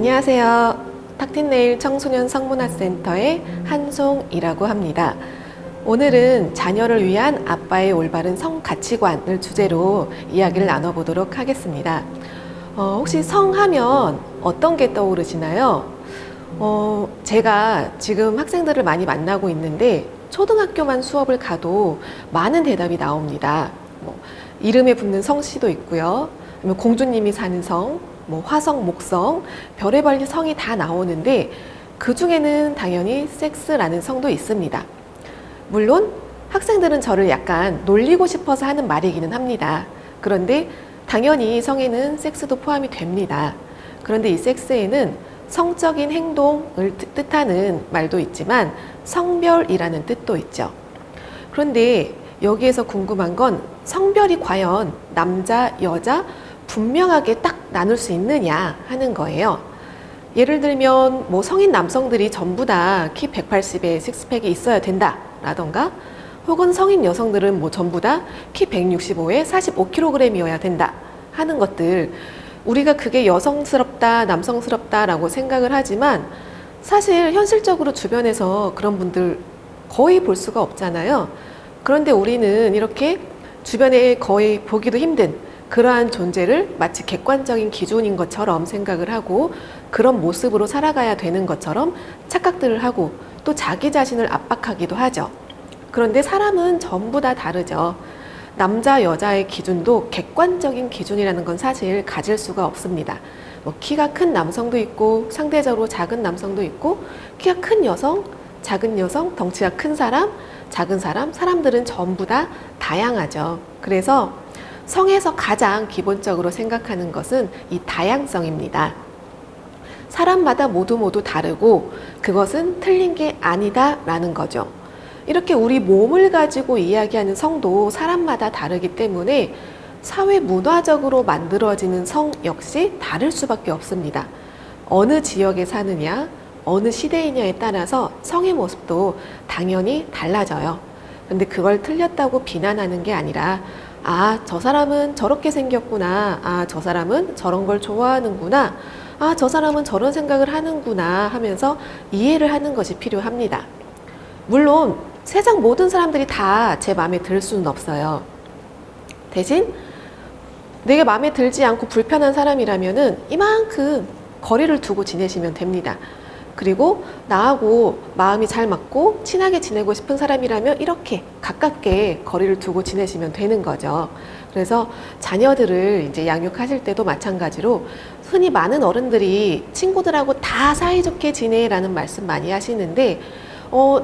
안녕하세요. 탁틴네일 청소년 성문화센터의 한송이라고 합니다. 오늘은 자녀를 위한 아빠의 올바른 성 가치관을 주제로 이야기를 나눠보도록 하겠습니다. 혹시 성하면 어떤 게 떠오르시나요? 제가 지금 학생들을 많이 만나고 있는데 초등학교만 수업을 가도 많은 대답이 나옵니다. 이름에 붙는 성씨도 있고요. 아니면 공주님이 사는 성, 화성, 목성, 별의별 성이 다 나오는데 그 중에는 당연히 섹스라는 성도 있습니다. 물론 학생들은 저를 약간 놀리고 싶어서 하는 말이기는 합니다. 그런데 당연히 성에는 섹스도 포함이 됩니다. 그런데 이 섹스에는 성적인 행동을 뜻하는 말도 있지만 성별이라는 뜻도 있죠. 그런데 여기에서 궁금한 건 성별이 과연 남자, 여자 분명하게 딱 나눌 수 있느냐 하는 거예요. 예를 들면 성인 남성들이 전부 다 키 180에 식스팩이 있어야 된다 라던가, 혹은 성인 여성들은 전부 다 키 165에 45kg이어야 된다 하는 것들, 우리가 그게 여성스럽다 남성스럽다 라고 생각을 하지만 사실 현실적으로 주변에서 그런 분들 거의 볼 수가 없잖아요. 그런데 우리는 이렇게 주변에 거의 보기도 힘든 그러한 존재를 마치 객관적인 기준인 것처럼 생각을 하고 그런 모습으로 살아가야 되는 것처럼 착각들을 하고 또 자기 자신을 압박하기도 하죠. 그런데 사람은 전부 다 다르죠. 남자, 여자의 기준도 객관적인 기준이라는 건 사실 가질 수가 없습니다. 키가 큰 남성도 있고 상대적으로 작은 남성도 있고, 키가 큰 여성, 작은 여성, 덩치가 큰 사람, 작은 사람, 사람들은 전부 다 다양하죠. 그래서 성에서 가장 기본적으로 생각하는 것은 이 다양성입니다. 사람마다 모두 다르고 그것은 틀린 게 아니다 라는 거죠. 이렇게 우리 몸을 가지고 이야기하는 성도 사람마다 다르기 때문에 사회 문화적으로 만들어지는 성 역시 다를 수밖에 없습니다. 어느 지역에 사느냐, 어느 시대이냐에 따라서 성의 모습도 당연히 달라져요. 근데 그걸 틀렸다고 비난하는 게 아니라 저 사람은 저렇게 생겼구나, 저 사람은 저런 걸 좋아하는구나, 저 사람은 저런 생각을 하는구나 하면서 이해를 하는 것이 필요합니다. 물론 세상 모든 사람들이 다 제 마음에 들 수는 없어요. 대신 내게 마음에 들지 않고 불편한 사람이라면은 이만큼 거리를 두고 지내시면 됩니다. 그리고 나하고 마음이 잘 맞고 친하게 지내고 싶은 사람이라면 이렇게 가깝게 거리를 두고 지내시면 되는 거죠. 그래서 자녀들을 이제 양육하실 때도 마찬가지로 흔히 많은 어른들이 친구들하고 다 사이좋게 지내라는 말씀 많이 하시는데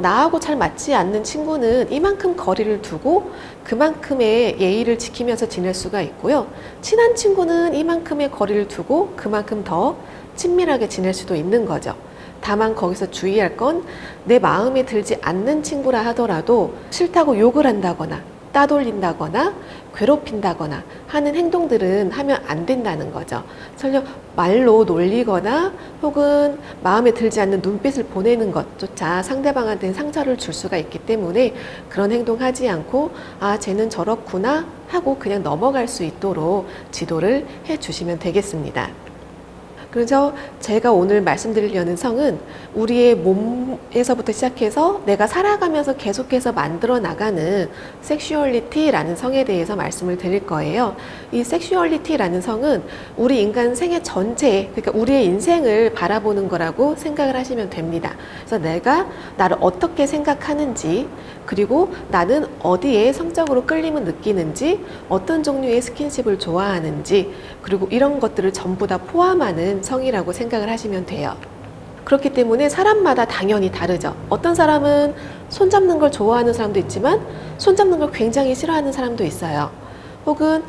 나하고 잘 맞지 않는 친구는 이만큼 거리를 두고 그만큼의 예의를 지키면서 지낼 수가 있고요. 친한 친구는 이만큼의 거리를 두고 그만큼 더 친밀하게 지낼 수도 있는 거죠. 다만 거기서 주의할 건 내 마음에 들지 않는 친구라 하더라도 싫다고 욕을 한다거나 따돌린다거나 괴롭힌다거나 하는 행동들은 하면 안 된다는 거죠. 설령 말로 놀리거나 혹은 마음에 들지 않는 눈빛을 보내는 것조차 상대방한테 상처를 줄 수가 있기 때문에 그런 행동하지 않고 쟤는 저렇구나 하고 그냥 넘어갈 수 있도록 지도를 해 주시면 되겠습니다. 그래서 제가 오늘 말씀드리려는 성은 우리의 몸에서부터 시작해서 내가 살아가면서 계속해서 만들어 나가는 섹슈얼리티라는 성에 대해서 말씀을 드릴 거예요. 이 섹슈얼리티라는 성은 우리 인간 생애 전체, 그러니까 우리의 인생을 바라보는 거라고 생각을 하시면 됩니다. 그래서 내가 나를 어떻게 생각하는지, 그리고 나는 어디에 성적으로 끌림을 느끼는지, 어떤 종류의 스킨십을 좋아하는지, 그리고 이런 것들을 전부 다 포함하는 성이라고 생각을 하시면 돼요. 그렇기 때문에 사람마다 당연히 다르죠. 어떤 사람은 손잡는 걸 좋아하는 사람도 있지만 손잡는 걸 굉장히 싫어하는 사람도 있어요. 혹은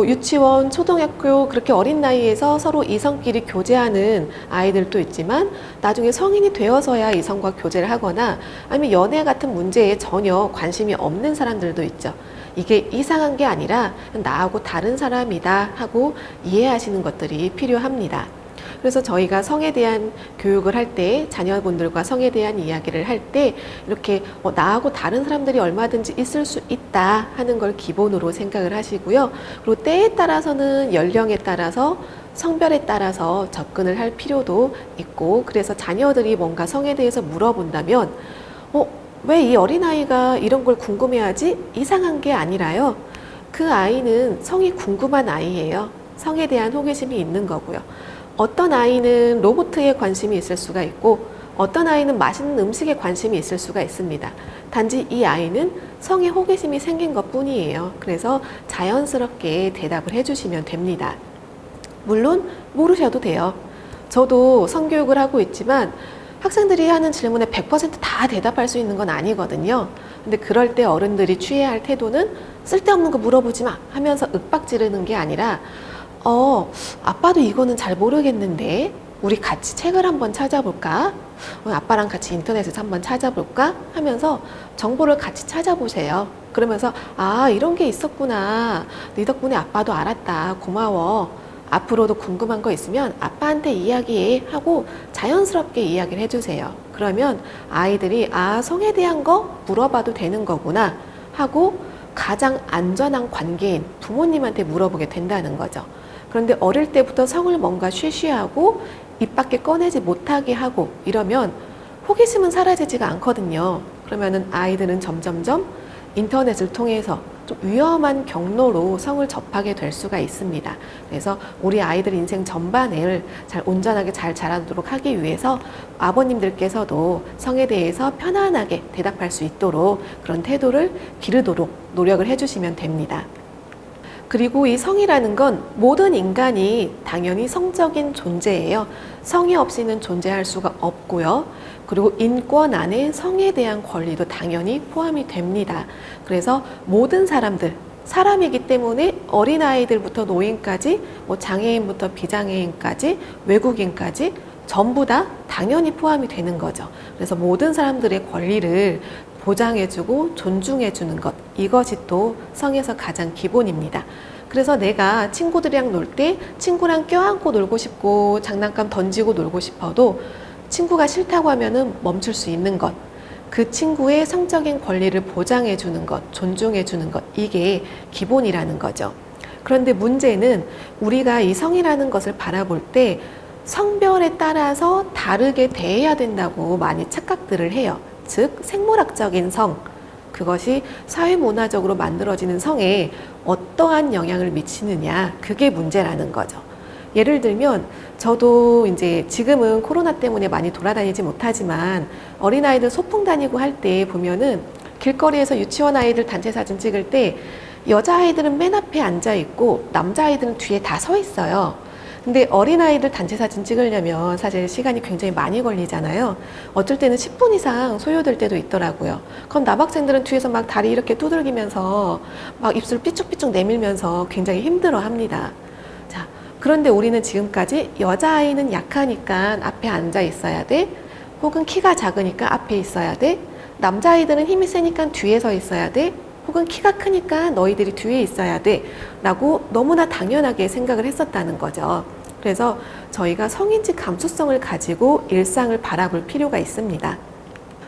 유치원, 초등학교 그렇게 어린 나이에서 서로 이성끼리 교제하는 아이들도 있지만 나중에 성인이 되어서야 이성과 교제를 하거나 아니면 연애 같은 문제에 전혀 관심이 없는 사람들도 있죠. 이게 이상한 게 아니라 나하고 다른 사람이다 하고 이해하시는 것들이 필요합니다. 그래서 저희가 성에 대한 교육을 할 때, 자녀분들과 성에 대한 이야기를 할 때 이렇게 나하고 다른 사람들이 얼마든지 있을 수 있다 하는 걸 기본으로 생각을 하시고요. 그리고 때에 따라서는 연령에 따라서 성별에 따라서 접근을 할 필요도 있고, 그래서 자녀들이 뭔가 성에 대해서 물어본다면 왜 이 어린아이가 이런 걸 궁금해하지? 이상한 게 아니라요. 그 아이는 성이 궁금한 아이예요. 성에 대한 호기심이 있는 거고요. 어떤 아이는 로봇에 관심이 있을 수가 있고, 어떤 아이는 맛있는 음식에 관심이 있을 수가 있습니다. 단지 이 아이는 성에 호기심이 생긴 것 뿐이에요. 그래서 자연스럽게 대답을 해주시면 됩니다. 물론 모르셔도 돼요. 저도 성교육을 하고 있지만 학생들이 하는 질문에 100%다 대답할 수 있는 건 아니거든요. 근데 그럴 때 어른들이 취해야 할 태도는 쓸데없는 거 물어보지 마 하면서 윽박 지르는 게 아니라 아빠도 이거는 잘 모르겠는데 우리 같이 책을 한번 찾아볼까? 아빠랑 같이 인터넷에서 한번 찾아볼까? 하면서 정보를 같이 찾아보세요. 그러면서 이런 게 있었구나. 네 덕분에 아빠도 알았다. 고마워. 앞으로도 궁금한 거 있으면 아빠한테 이야기해 하고 자연스럽게 이야기를 해주세요. 그러면 아이들이 성에 대한 거 물어봐도 되는 거구나 하고 가장 안전한 관계인 부모님한테 물어보게 된다는 거죠. 그런데 어릴 때부터 성을 뭔가 쉬쉬하고 입 밖에 꺼내지 못하게 하고 이러면 호기심은 사라지지가 않거든요. 그러면은 아이들은 점점점 인터넷을 통해서 좀 위험한 경로로 성을 접하게 될 수가 있습니다. 그래서 우리 아이들 인생 전반을 잘 온전하게 잘 자라도록 하기 위해서 아버님들께서도 성에 대해서 편안하게 대답할 수 있도록 그런 태도를 기르도록 노력을 해주시면 됩니다. 그리고 이 성이라는 건 모든 인간이 당연히 성적인 존재예요. 성이 없이는 존재할 수가 없고요. 그리고 인권 안에 성에 대한 권리도 당연히 포함이 됩니다. 그래서 모든 사람들, 사람이기 때문에 어린아이들부터 노인까지, 장애인부터 비장애인까지, 외국인까지 전부 다 당연히 포함이 되는 거죠. 그래서 모든 사람들의 권리를 보장해주고 존중해주는 것, 이것이 또 성에서 가장 기본입니다. 그래서 내가 친구들이랑 놀 때 친구랑 껴안고 놀고 싶고 장난감 던지고 놀고 싶어도 친구가 싫다고 하면은 멈출 수 있는 것, 그 친구의 성적인 권리를 보장해주는 것, 존중해주는 것, 이게 기본이라는 거죠. 그런데 문제는 우리가 이 성이라는 것을 바라볼 때 성별에 따라서 다르게 대해야 된다고 많이 착각들을 해요. 즉 생물학적인 성, 그것이 사회문화적으로 만들어지는 성에 어떠한 영향을 미치느냐, 그게 문제라는 거죠. 예를 들면 저도 이제 지금은 코로나 때문에 많이 돌아다니지 못하지만 어린아이들 소풍 다니고 할 때 보면은 길거리에서 유치원 아이들 단체 사진 찍을 때 여자아이들은 맨 앞에 앉아 있고 남자아이들은 뒤에 다 서 있어요. 근데 어린아이들 단체 사진 찍으려면 사실 시간이 굉장히 많이 걸리잖아요. 어쩔 때는 10분 이상 소요될 때도 있더라고요. 그럼 남학생들은 뒤에서 막 다리 이렇게 두들기면서 막 입술 삐쭉삐쭉 내밀면서 굉장히 힘들어 합니다. 자, 그런데 우리는 지금까지 여자아이는 약하니까 앞에 앉아 있어야 돼. 혹은 키가 작으니까 앞에 있어야 돼. 남자아이들은 힘이 세니까 뒤에 서 있어야 돼. 혹은 키가 크니까 너희들이 뒤에 있어야 돼 라고 너무나 당연하게 생각을 했었다는 거죠. 그래서 저희가 성인지 감수성을 가지고 일상을 바라볼 필요가 있습니다.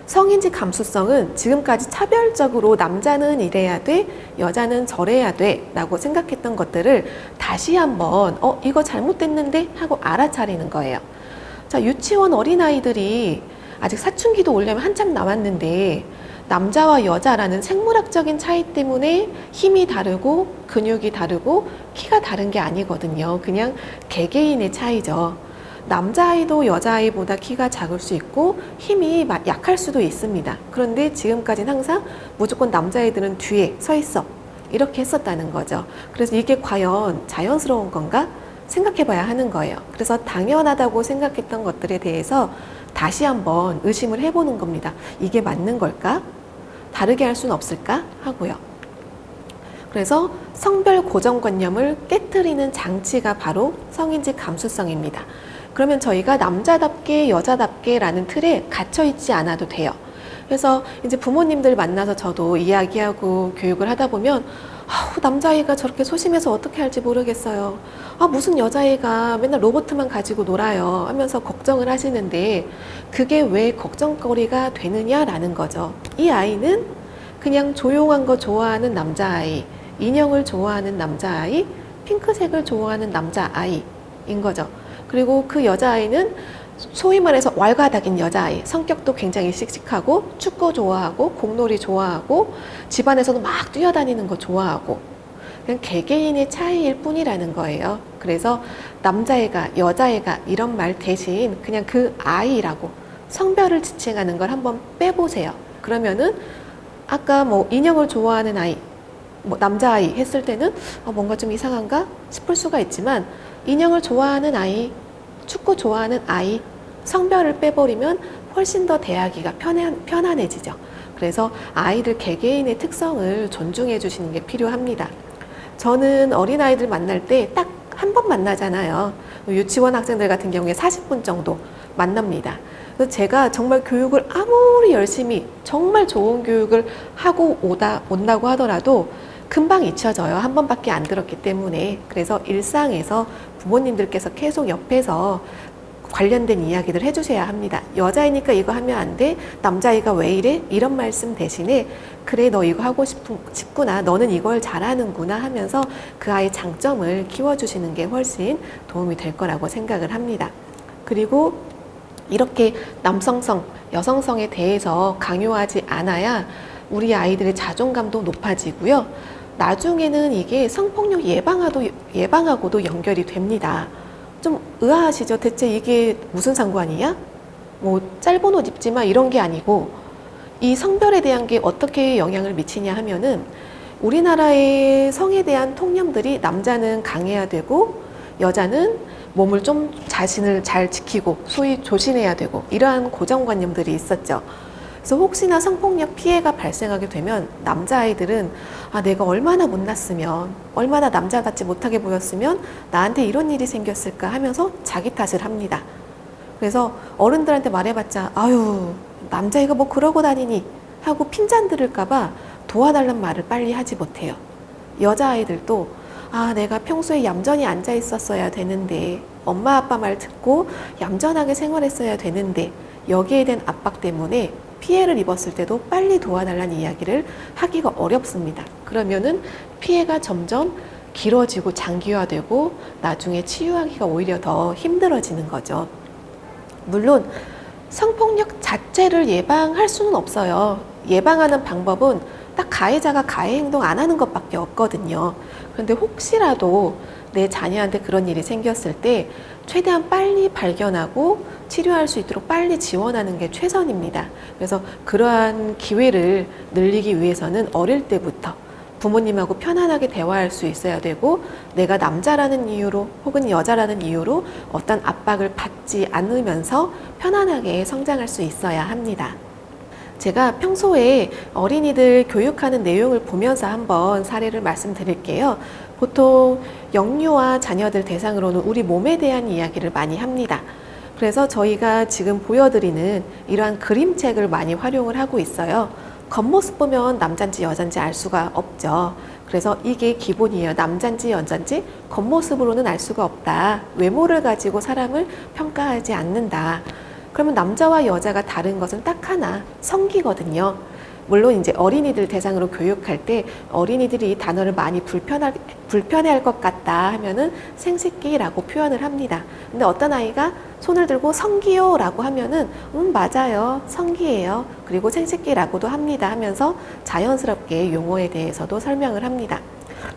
성인지 감수성은 지금까지 차별적으로 남자는 이래야 돼, 여자는 저래야 돼 라고 생각했던 것들을 다시 한번 이거 잘못됐는데 하고 알아차리는 거예요. 자, 유치원 어린아이들이 아직 사춘기도 오려면 한참 남았는데 남자와 여자라는 생물학적인 차이 때문에 힘이 다르고 근육이 다르고 키가 다른 게 아니거든요. 그냥 개개인의 차이죠. 남자아이도 여자아이보다 키가 작을 수 있고 힘이 약할 수도 있습니다. 그런데 지금까지는 항상 무조건 남자아이들은 뒤에 서 있어 이렇게 했었다는 거죠. 그래서 이게 과연 자연스러운 건가 생각해 봐야 하는 거예요. 그래서 당연하다고 생각했던 것들에 대해서 다시 한번 의심을 해보는 겁니다. 이게 맞는 걸까? 다르게 할 수는 없을까? 하고요. 그래서 성별 고정관념을 깨트리는 장치가 바로 성인지 감수성입니다. 그러면 저희가 남자답게 여자답게 라는 틀에 갇혀있지 않아도 돼요. 그래서 이제 부모님들 만나서 저도 이야기하고 교육을 하다 보면 남자아이가 저렇게 소심해서 어떻게 할지 모르겠어요. 무슨 여자아이가 맨날 로봇만 가지고 놀아요 하면서 걱정을 하시는데 그게 왜 걱정거리가 되느냐라는 거죠. 이 아이는 그냥 조용한 거 좋아하는 남자아이, 인형을 좋아하는 남자아이, 핑크색을 좋아하는 남자아이, 여자아이인 거죠. 그리고 그 여자아이는 소위 말해서 왈가닥인 여자아이, 성격도 굉장히 씩씩하고 축구 좋아하고 공놀이 좋아하고 집안에서도 막 뛰어다니는 거 좋아하고, 그냥 개개인의 차이일 뿐이라는 거예요. 그래서 남자애가 여자애가 이런 말 대신 그냥 그 아이라고 성별을 지칭하는 걸 한번 빼보세요. 그러면은 아까 뭐 인형을 좋아하는 아이, 뭐 남자아이 했을 때는 뭔가 좀 이상한가 싶을 수가 있지만, 인형을 좋아하는 아이, 축구 좋아하는 아이, 성별을 빼버리면 훨씬 더 대하기가 편안해지죠. 그래서 아이들 개개인의 특성을 존중해 주시는 게 필요합니다. 저는 어린아이들 만날 때 딱 한 번 만나잖아요. 유치원 학생들 같은 경우에 40분 정도 만납니다. 그래서 제가 정말 교육을 아무리 열심히 정말 좋은 교육을 하고 온다고 하더라도 금방 잊혀져요. 한 번밖에 안 들었기 때문에. 그래서 일상에서 부모님들께서 계속 옆에서 관련된 이야기를 해주셔야 합니다. 여자이니까 이거 하면 안 돼? 남자아이가 왜 이래? 이런 말씀 대신에 그래, 너 이거 하고 싶구나. 너는 이걸 잘하는구나 하면서 그 아이의 장점을 키워주시는 게 훨씬 도움이 될 거라고 생각을 합니다. 그리고 이렇게 남성성, 여성성에 대해서 강요하지 않아야 우리 아이들의 자존감도 높아지고요. 나중에는 이게 성폭력 예방하고도 연결이 됩니다. 좀 의아하시죠? 대체 이게 무슨 상관이야? 뭐 짧은 옷 입지 마 이런 게 아니고, 이 성별에 대한 게 어떻게 영향을 미치냐 하면은, 우리나라의 성에 대한 통념들이 남자는 강해야 되고 여자는 몸을 좀 자신을 잘 지키고 소위 조신해야 되고, 이러한 고정관념들이 있었죠. 그래서 혹시나 성폭력 피해가 발생하게 되면 남자아이들은 내가 얼마나 못났으면, 얼마나 남자답지 못하게 보였으면 나한테 이런 일이 생겼을까 하면서 자기 탓을 합니다. 그래서 어른들한테 말해봤자 아유 남자애가 뭐 그러고 다니니 하고 핀잔 들을까봐 도와달란 말을 빨리 하지 못해요. 여자아이들도 내가 평소에 얌전히 앉아 있었어야 되는데, 엄마 아빠 말 듣고 얌전하게 생활했어야 되는데, 여기에 대한 압박 때문에 피해를 입었을 때도 빨리 도와달라는 이야기를 하기가 어렵습니다. 그러면은 피해가 점점 길어지고 장기화되고 나중에 치유하기가 오히려 더 힘들어지는 거죠. 물론 성폭력 자체를 예방할 수는 없어요. 예방하는 방법은 딱 가해자가 가해 행동 안 하는 것밖에 없거든요. 그런데 혹시라도 내 자녀한테 그런 일이 생겼을 때 최대한 빨리 발견하고 치료할 수 있도록 빨리 지원하는 게 최선입니다. 그래서 그러한 기회를 늘리기 위해서는 어릴 때부터 부모님하고 편안하게 대화할 수 있어야 되고, 내가 남자라는 이유로 혹은 여자라는 이유로 어떤 압박을 받지 않으면서 편안하게 성장할 수 있어야 합니다. 제가 평소에 어린이들 교육하는 내용을 보면서 한번 사례를 말씀드릴게요. 보통 영유아 자녀들 대상으로는 우리 몸에 대한 이야기를 많이 합니다. 그래서 저희가 지금 보여드리는 이러한 그림책을 많이 활용을 하고 있어요. 겉모습 보면 남잔지 여잔지 알 수가 없죠. 그래서 이게 기본이에요. 남잔지 여잔지 겉모습으로는 알 수가 없다. 외모를 가지고 사람을 평가하지 않는다. 그러면 남자와 여자가 다른 것은 딱 하나, 성기거든요. 물론 이제 어린이들 대상으로 교육할 때 어린이들이 이 단어를 많이 불편해할 것 같다 하면은 생식기라고 표현을 합니다. 근데 어떤 아이가 손을 들고 성기요 라고 하면은 맞아요, 성기예요, 그리고 생식기라고도 합니다 하면서 자연스럽게 용어에 대해서도 설명을 합니다.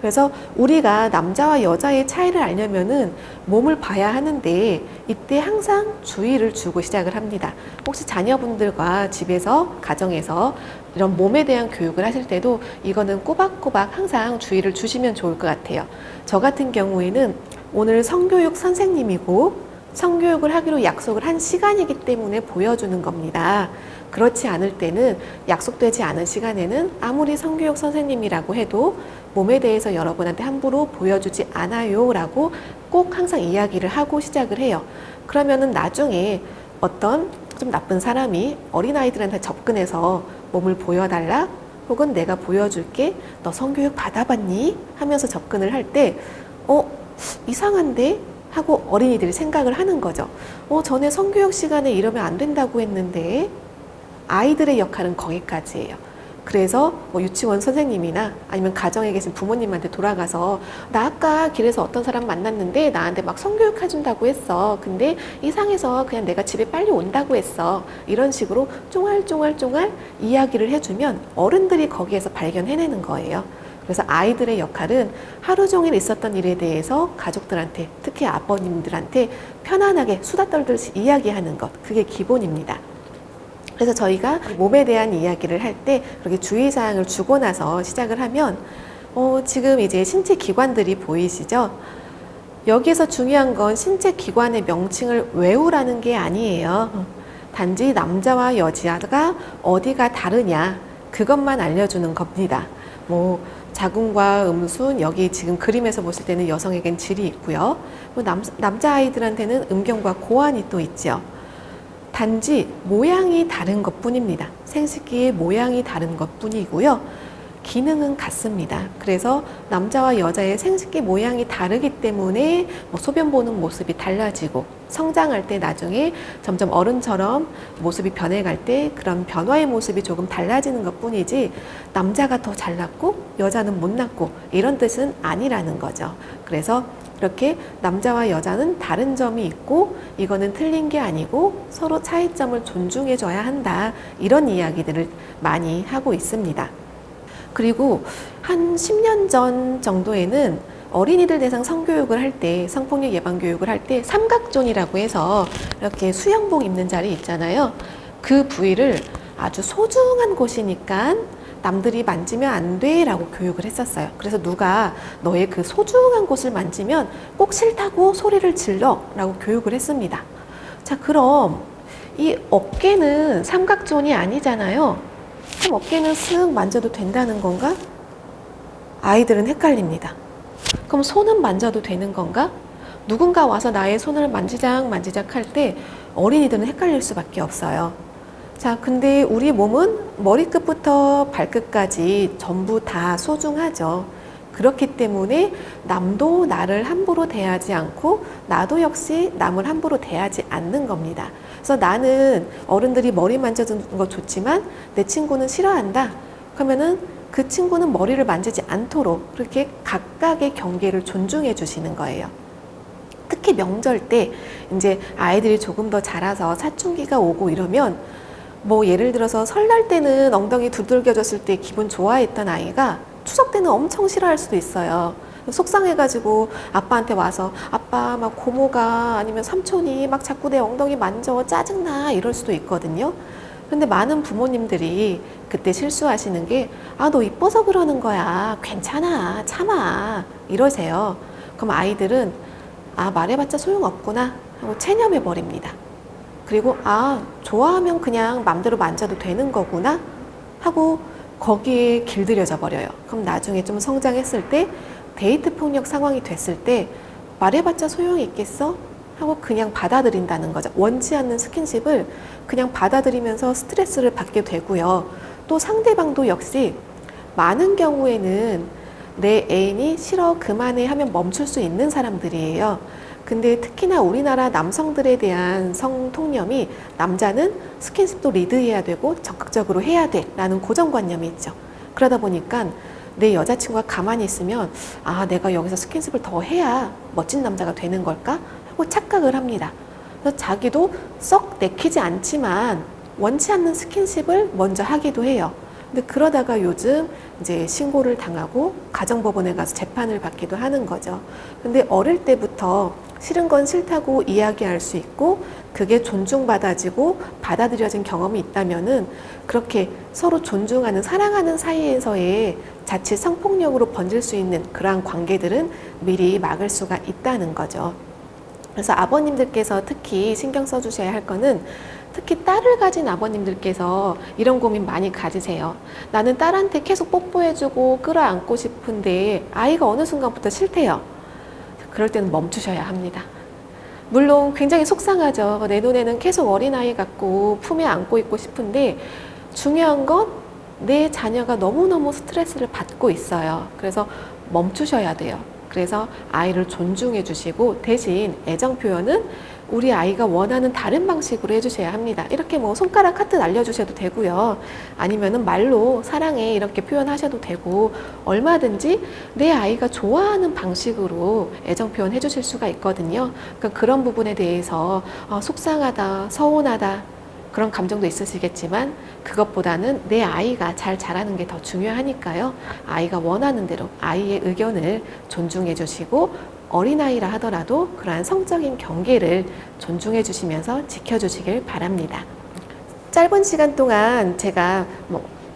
그래서 우리가 남자와 여자의 차이를 알려면은 몸을 봐야 하는데, 이때 항상 주의를 주고 시작을 합니다. 혹시 자녀분들과 집에서, 가정에서 이런 몸에 대한 교육을 하실 때도 이거는 꼬박꼬박 항상 주의를 주시면 좋을 것 같아요. 저 같은 경우에는 오늘 성교육 선생님이고 성교육을 하기로 약속을 한 시간이기 때문에 보여주는 겁니다. 그렇지 않을 때는, 약속되지 않은 시간에는 아무리 성교육 선생님이라고 해도 몸에 대해서 여러분한테 함부로 보여주지 않아요 라고 꼭 항상 이야기를 하고 시작을 해요. 그러면은 나중에 어떤 좀 나쁜 사람이 어린아이들한테 접근해서 몸을 보여달라, 혹은 내가 보여줄게, 너 성교육 받아봤니? 하면서 접근을 할 때 이상한데? 하고 어린이들이 생각을 하는 거죠. 전에 성교육 시간에 이러면 안 된다고 했는데. 아이들의 역할은 거기까지예요. 그래서 뭐 유치원 선생님이나 아니면 가정에 계신 부모님한테 돌아가서 나 아까 길에서 어떤 사람 만났는데 나한테 막 성교육 해준다고 했어. 근데 이상해서 그냥 내가 집에 빨리 온다고 했어. 이런 식으로 쫑알쫑알쫑알 이야기를 해주면 어른들이 거기에서 발견해내는 거예요. 그래서 아이들의 역할은 하루 종일 있었던 일에 대해서 가족들한테, 특히 아버님들한테 편안하게 수다 떨듯이 이야기하는 것, 그게 기본입니다. 그래서 저희가 몸에 대한 이야기를 할 때 그렇게 주의사항을 주고 나서 시작을 하면 지금 이제 신체 기관들이 보이시죠? 여기에서 중요한 건 신체 기관의 명칭을 외우라는 게 아니에요. 단지 남자와 여자가 어디가 다르냐, 그것만 알려주는 겁니다. 뭐 자궁과 음순, 여기 지금 그림에서 보실 때는 여성에겐 질이 있고요. 뭐 남자아이들한테는 음경과 고환이 또 있죠. 단지 모양이 다른 것 뿐입니다. 생식기의 모양이 다른 것 뿐이고요. 기능은 같습니다. 그래서 남자와 여자의 생식기 모양이 다르기 때문에 뭐 소변 보는 모습이 달라지고 성장할 때 나중에 점점 어른처럼 모습이 변해갈 때 그런 변화의 모습이 조금 달라지는 것 뿐이지 남자가 더 잘났고 여자는 못났고 이런 뜻은 아니라는 거죠. 그래서 이렇게 남자와 여자는 다른 점이 있고 이거는 틀린 게 아니고 서로 차이점을 존중해줘야 한다. 이런 이야기들을 많이 하고 있습니다. 그리고 한 10년 전 정도에는 어린이들 대상 성교육을 할 때, 성폭력 예방 교육을 할 때 삼각존이라고 해서 이렇게 수영복 입는 자리 있잖아요. 그 부위를 아주 소중한 곳이니까 남들이 만지면 안 돼 라고 교육을 했었어요. 그래서 누가 너의 그 소중한 곳을 만지면 꼭 싫다고 소리를 질러 라고 교육을 했습니다. 자, 그럼 이 어깨는 삼각존이 아니잖아요. 그럼 어깨는 쓱 만져도 된다는 건가? 아이들은 헷갈립니다. 그럼 손은 만져도 되는 건가? 누군가 와서 나의 손을 만지작 할 때 어린이들은 헷갈릴 수밖에 없어요. 자, 근데 우리 몸은 머리끝부터 발끝까지 전부 다 소중하죠. 그렇기 때문에 남도 나를 함부로 대하지 않고 나도 역시 남을 함부로 대하지 않는 겁니다. 그래서 나는 어른들이 머리 만져주는 거 좋지만 내 친구는 싫어한다. 그러면은 그 친구는 머리를 만지지 않도록 그렇게 각각의 경계를 존중해 주시는 거예요. 특히 명절 때 이제 아이들이 조금 더 자라서 사춘기가 오고 이러면 뭐 예를 들어서 설날 때는 엉덩이 두들겨줬을 때 기분 좋아했던 아이가 추석 때는 엄청 싫어할 수도 있어요. 속상해가지고 아빠한테 와서 아빠 막 고모가 아니면 삼촌이 막 자꾸 내 엉덩이 만져 짜증나 이럴 수도 있거든요. 근데 많은 부모님들이 그때 실수하시는 게 너 이뻐서 그러는 거야. 괜찮아. 참아. 이러세요. 그럼 아이들은 말해봤자 소용없구나 하고 체념해 버립니다. 그리고 좋아하면 그냥 맘대로 만져도 되는 거구나 하고 거기에 길들여져 버려요. 그럼 나중에 좀 성장했을 때 데이트 폭력 상황이 됐을 때 말해봤자 소용이 있겠어? 하고 그냥 받아들인다는 거죠. 원치 않는 스킨십을 그냥 받아들이면서 스트레스를 받게 되고요. 또 상대방도 역시 많은 경우에는 내 애인이 싫어 그만해 하면 멈출 수 있는 사람들이에요. 근데 특히나 우리나라 남성들에 대한 성통념이 남자는 스킨십도 리드해야 되고 적극적으로 해야 돼 라는 고정관념이 있죠. 그러다 보니까 내 여자친구가 가만히 있으면 내가 여기서 스킨십을 더 해야 멋진 남자가 되는 걸까? 하고 착각을 합니다. 그래서 자기도 썩 내키지 않지만 원치 않는 스킨십을 먼저 하기도 해요. 근데 그러다가 요즘 이제 신고를 당하고 가정법원에 가서 재판을 받기도 하는 거죠. 근데 어릴 때부터 싫은 건 싫다고 이야기할 수 있고 그게 존중받아지고 받아들여진 경험이 있다면은 그렇게 서로 존중하는 사랑하는 사이에서의 자칫 성폭력으로 번질 수 있는 그러한 관계들은 미리 막을 수가 있다는 거죠. 그래서 아버님들께서 특히 신경 써주셔야 할 거는 특히 딸을 가진 아버님들께서 이런 고민 많이 가지세요. 나는 딸한테 계속 뽀뽀해주고 끌어안고 싶은데 아이가 어느 순간부터 싫대요. 그럴 때는 멈추셔야 합니다. 물론 굉장히 속상하죠. 내 눈에는 계속 어린아이 같고 품에 안고 있고 싶은데 중요한 건 내 자녀가 너무너무 스트레스를 받고 있어요. 그래서 멈추셔야 돼요. 그래서 아이를 존중해 주시고 대신 애정 표현은 우리 아이가 원하는 다른 방식으로 해주셔야 합니다. 이렇게 뭐 손가락 하트 날려주셔도 되고요. 아니면은 말로 사랑해 이렇게 표현하셔도 되고, 얼마든지 내 아이가 좋아하는 방식으로 애정 표현 해주실 수가 있거든요. 그러니까 그런 부분에 대해서 속상하다, 서운하다, 그런 감정도 있으시겠지만 그것보다는 내 아이가 잘 자라는 게 더 중요하니까요. 아이가 원하는 대로 아이의 의견을 존중해 주시고, 어린아이라 하더라도 그러한 성적인 경계를 존중해 주시면서 지켜주시길 바랍니다. 짧은 시간 동안 제가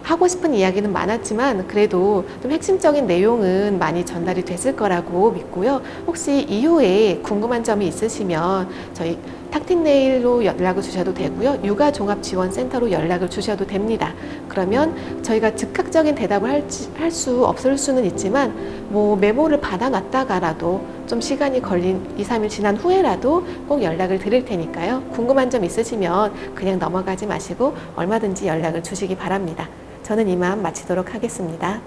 하고 싶은 이야기는 많았지만 그래도 좀 핵심적인 내용은 많이 전달이 됐을 거라고 믿고요. 혹시 이후에 궁금한 점이 있으시면 저희 탁틴네일로 연락을 주셔도 되고요. 육아종합지원센터로 연락을 주셔도 됩니다. 그러면 저희가 즉각적인 대답을 할 수 없을 수는 있지만 뭐 메모를 받아놨다가라도 좀 시간이 걸린 2, 3일 지난 후에라도 꼭 연락을 드릴 테니까요. 궁금한 점 있으시면 그냥 넘어가지 마시고 얼마든지 연락을 주시기 바랍니다. 저는 이만 마치도록 하겠습니다.